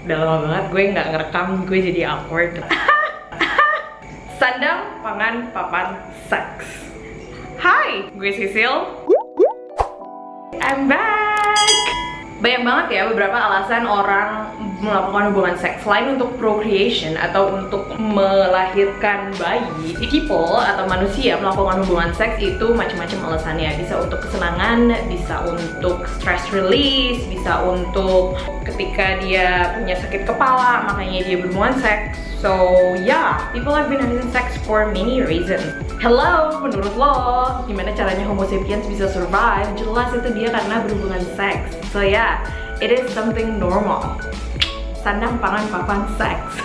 Udah lama banget gue nggak ngerekam, gue jadi awkward. Sandang, pangan, papan, seks. Hai, gue Sisil. I'm back. Banyak banget ya beberapa alasan orang melakukan hubungan seks. Selain untuk procreation atau untuk melahirkan bayi, people atau manusia melakukan hubungan seks itu macam-macam alasannya. Bisa untuk kesenangan, bisa untuk stress release, bisa untuk ketika dia punya sakit kepala makanya dia berhubungan seks. So yeah, people have been having sex for many reasons. Hello, menurut lo gimana caranya Homo sapiens bisa survive? Jelas itu dia karena berhubungan seks. So yeah, it is something normal. Sandang, pangan, papan, seks.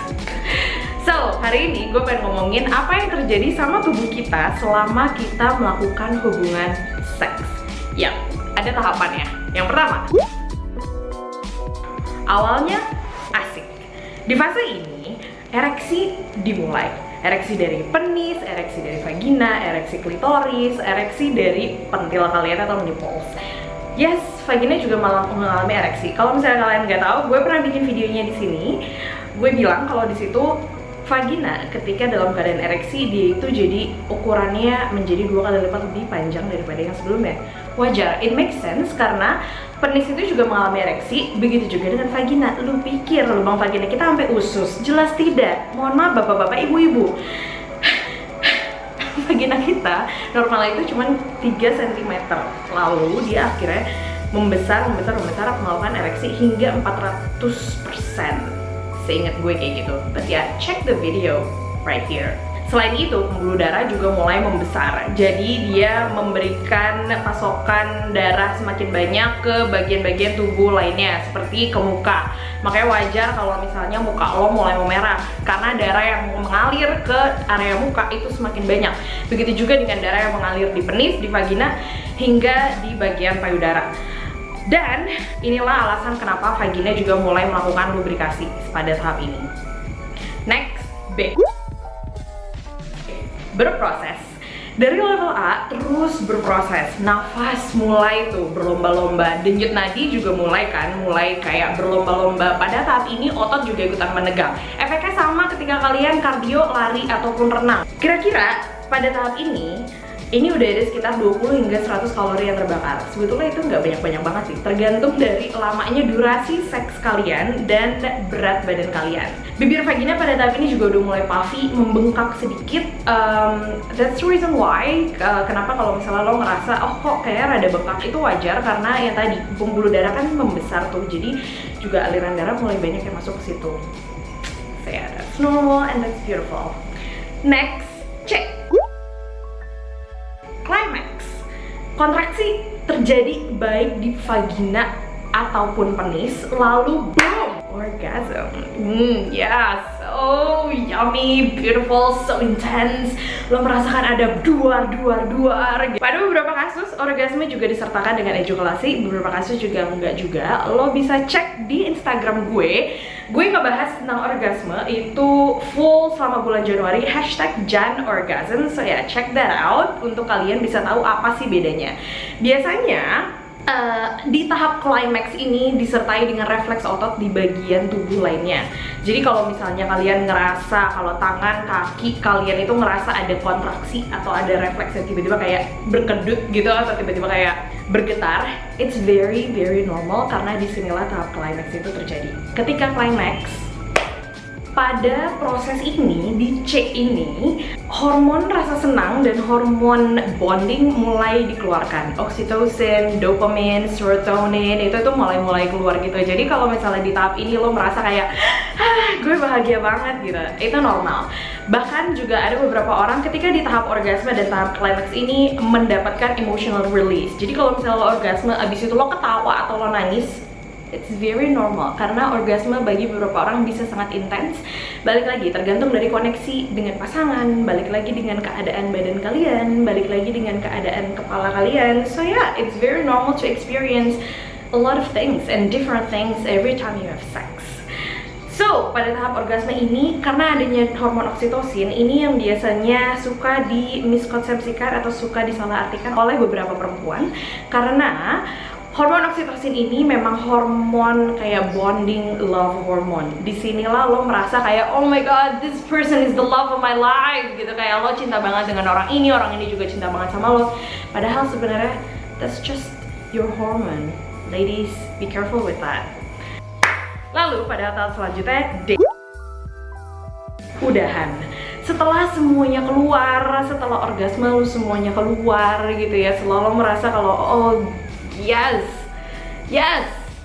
So, hari ini gue pengen ngomongin apa yang terjadi sama tubuh kita selama kita melakukan hubungan seks. Ya, ada tahapannya. Yang pertama, awalnya asik. Di fase ini, ereksi dimulai. Ereksi dari penis, ereksi dari vagina, ereksi klitoris, ereksi dari pentil kalian atau nipples. Yes, vagina juga malah mengalami ereksi. Kalau misalnya kalian nggak tahu, gue pernah bikin videonya di sini. Gue bilang kalau di situ vagina ketika dalam keadaan ereksi dia itu jadi ukurannya menjadi 2 kali lipat lebih panjang daripada yang sebelumnya. Wajar, it makes sense karena penis itu juga mengalami ereksi, begitu juga dengan vagina. Lu pikir lubang vagina kita sampai usus? Jelas tidak. Mohon maaf bapak-bapak, ibu-ibu. Vagina kita normalnya itu cuma 3 cm. Lalu dia akhirnya membesar melakukan ereksi hingga 400%. Seingat gue kayak gitu. But ya, check the video right here. Selain itu, pembuluh darah juga mulai membesar. Jadi dia memberikan pasokan darah semakin banyak ke bagian-bagian tubuh lainnya, seperti ke muka. Makanya wajar kalau misalnya muka lo mulai memerah, karena darah yang mengalir ke area muka itu semakin banyak. Begitu juga dengan darah yang mengalir di penis, di vagina, hingga di bagian payudara. Dan inilah alasan kenapa vagina juga mulai melakukan lubrikasi pada tahap ini. Next, B. Berproses. Dari level A terus berproses. Nafas mulai tuh berlomba-lomba. Denyut nadi juga mulai kayak berlomba-lomba. Pada tahap ini otot juga ikutan menegang. Efeknya sama ketika kalian kardio, lari ataupun renang. Kira-kira pada tahap ini udah ada sekitar 20 hingga 100 kalori yang terbakar. Sebetulnya itu nggak banyak-banyak banget sih, tergantung dari lamanya durasi seks kalian dan berat badan kalian. Bibir vagina pada tahap ini juga udah mulai puffy, membengkak sedikit. That's the reason why kenapa kalau misalnya lo ngerasa oh kok kayak rada bengkak, itu wajar karena yang tadi pembuluh darah kan membesar tuh, jadi juga aliran darah mulai banyak yang masuk ke situ. So yeah, that's normal and that's beautiful. Next, check. Climax. Kontraksi terjadi baik di vagina ataupun penis, lalu boom, orgasm. Yeah, so yummy, beautiful, so intense. Lo merasakan ada duar. Pada beberapa kasus orgasme juga disertakan dengan ejakulasi, beberapa kasus juga enggak juga. Lo bisa cek di Instagram gue. Gue ngebahas tentang orgasme itu full selama bulan Januari, #JanOrgasm. So ya, check that out untuk kalian bisa tahu apa sih bedanya. Biasanya di tahap climax ini disertai dengan refleks otot di bagian tubuh lainnya. Jadi kalau misalnya kalian ngerasa kalau tangan, kaki kalian itu ngerasa ada kontraksi atau ada refleks yang tiba-tiba kayak berkedut gitu atau tiba-tiba kayak bergetar, it's very normal karena disinilah tahap climax itu terjadi. Ketika climax, pada proses ini, di C ini, hormon rasa senang dan hormon bonding mulai dikeluarkan. Oxytocin, dopamine, serotonin, itu tuh mulai keluar gitu. Jadi kalau misalnya di tahap ini lo merasa kayak gue bahagia banget gitu, itu normal. Bahkan juga ada beberapa orang ketika di tahap orgasme dan tahap climax ini mendapatkan emotional release. Jadi kalau misalnya lo orgasme, abis itu lo ketawa atau lo nangis, it's very normal karena orgasme bagi beberapa orang bisa sangat intens. Balik lagi tergantung dari koneksi dengan pasangan, balik lagi dengan keadaan badan kalian, balik lagi dengan keadaan kepala kalian. So yeah, it's very normal to experience a lot of things and different things every time you have sex. So, pada tahap orgasme ini, karena adanya hormon oksitosin, ini yang biasanya suka dimiskonsepsikan atau suka disalahartikan oleh beberapa perempuan. Karena Hormon oksitosin ini memang hormon kayak bonding love hormone. Disinilah lo merasa kayak oh my god, this person is the love of my life gitu, kayak lo cinta banget dengan orang ini juga cinta banget sama lo. Padahal sebenarnya that's just your hormone. Ladies, be careful with that. Lalu pada tahap selanjutnya, udahan. Setelah semuanya keluar, setelah orgasme lu semuanya keluar gitu ya, selalu merasa kalau oh yes,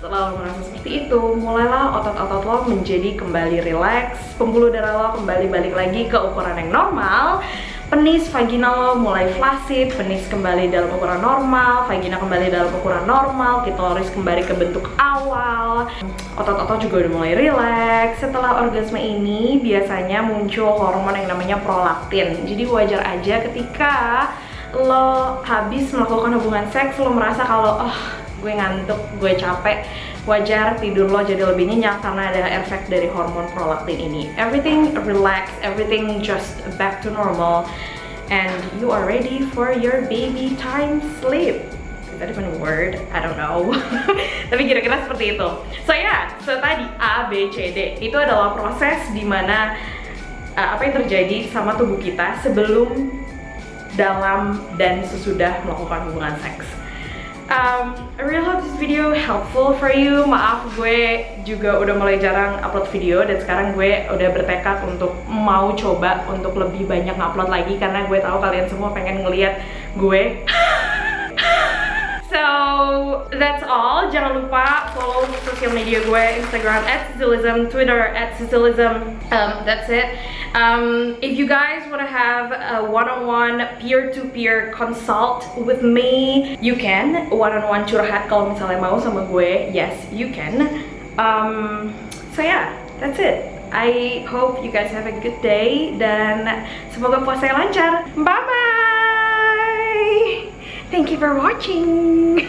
setelah lo merasa seperti itu, mulailah otot-otot lo menjadi kembali rileks, pembuluh darah lo kembali balik lagi ke ukuran yang normal, penis vagina lo mulai flaccid, penis kembali dalam ukuran normal, vagina kembali dalam ukuran normal, klitoris kembali ke bentuk awal, otot-otot juga udah mulai rileks. Setelah orgasme ini biasanya muncul hormon yang namanya prolaktin. Jadi wajar aja ketika lo habis melakukan hubungan seks, lo merasa kalau gue ngantuk, gue capek, wajar tidur lo jadi lebih nyenyak karena ada efek dari hormon prolaktin ini. Everything relax, everything just back to normal, and you are ready for your baby time sleep. Is that even a word? I don't know. Tapi kira-kira seperti itu. So tadi A, B, C, D itu adalah proses dimana apa yang terjadi sama tubuh kita sebelum, dalam, dan sesudah melakukan hubungan seks. I really hope this video helpful for you. Maaf, gue juga udah mulai jarang upload video, dan sekarang gue udah bertekad untuk mau coba untuk lebih banyak ngupload lagi karena gue tahu kalian semua pengen ngeliat gue. So that's all. Jangan lupa follow sosial media gue, Instagram @Cecilism, Twitter @Cecilism. That's it. If you guys want to have a one-on-one peer-to-peer consult with me, you can. One-on-one curhat kalau misalnya mau sama gue, yes you can. So yeah, that's it. I hope you guys have a good day dan semoga puasanya lancar. Bye bye. Thank you for watching.